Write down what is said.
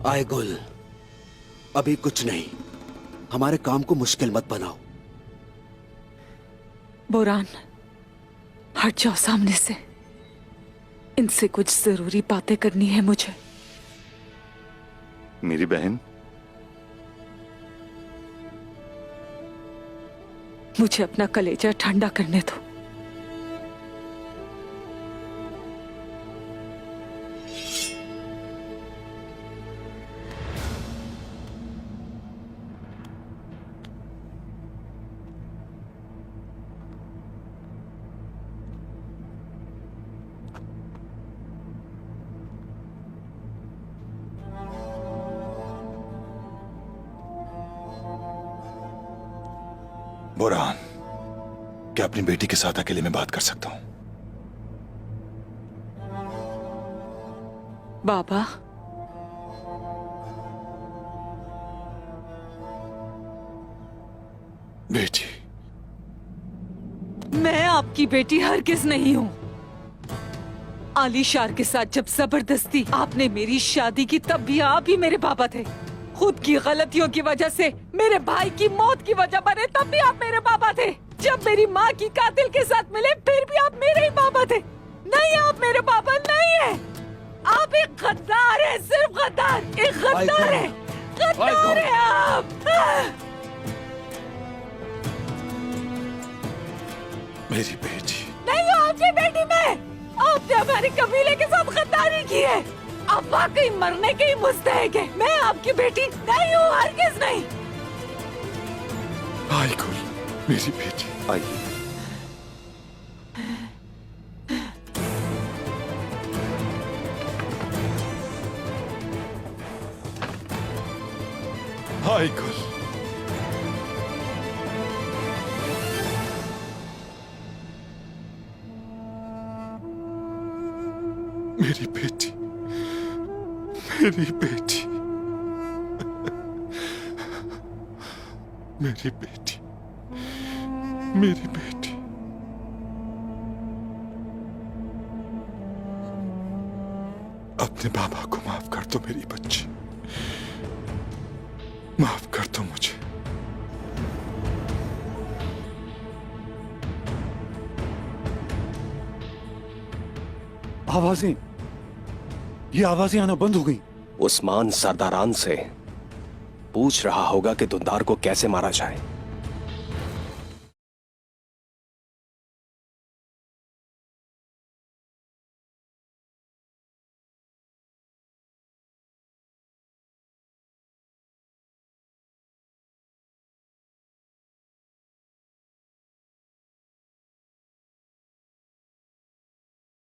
आए गुल, अभी कुछ नहीं। हमारे काम को मुश्किल मत बनाओ। बोरान, हट जाओ सामने से। इनसे कुछ जरूरी बातें करनी है मुझे। मेरी बहन, मुझे अपना कलेजा ठंडा करने दो। बोरान, क्या अपनी बेटी के साथ अकेले में बात कर सकता हूं? बाबा, बेटी, मैं आपकी बेटी हरगिज नहीं हूँ। आलीशार के साथ जब जबरदस्ती आपने मेरी शादी की, तब भी आप ही मेरे बाबा थे। खुद की गलतियों की वजह से मेरे भाई की मौत की वजह बने, तब भी आप मेरे बाबा थे। जब मेरी माँ की कातिल के साथ मिले, फिर भी आप मेरे ही बाबा थे। नहीं, आप मेरे बाबा नहीं है। आप एक गद्दार है, सिर्फ गद्दार। एक गद्दार है, गद्दार है आप। मेरी बेटी। नहीं हो आपकी बेटी मैं। आपने हमारे कबीले के साथ गद्दारी की है। आप वाकई मरने के ही मुस्तहक है। मैं आपकी बेटी नहीं हूँ, हरगिज नहीं। आई गुल, मेरी बेटी, आइए। आई गुल, मेरी बेटी, मेरी बेटी, मेरी बेटी, मेरी बेटी। अपने बाबा को माफ कर दो मेरी बच्ची, माफ कर दो मुझे। आवाजें, ये आवाजें आना बंद हो गई। उस्मान सरदारान से पूछ रहा होगा कि दुंदार को कैसे मारा जाए।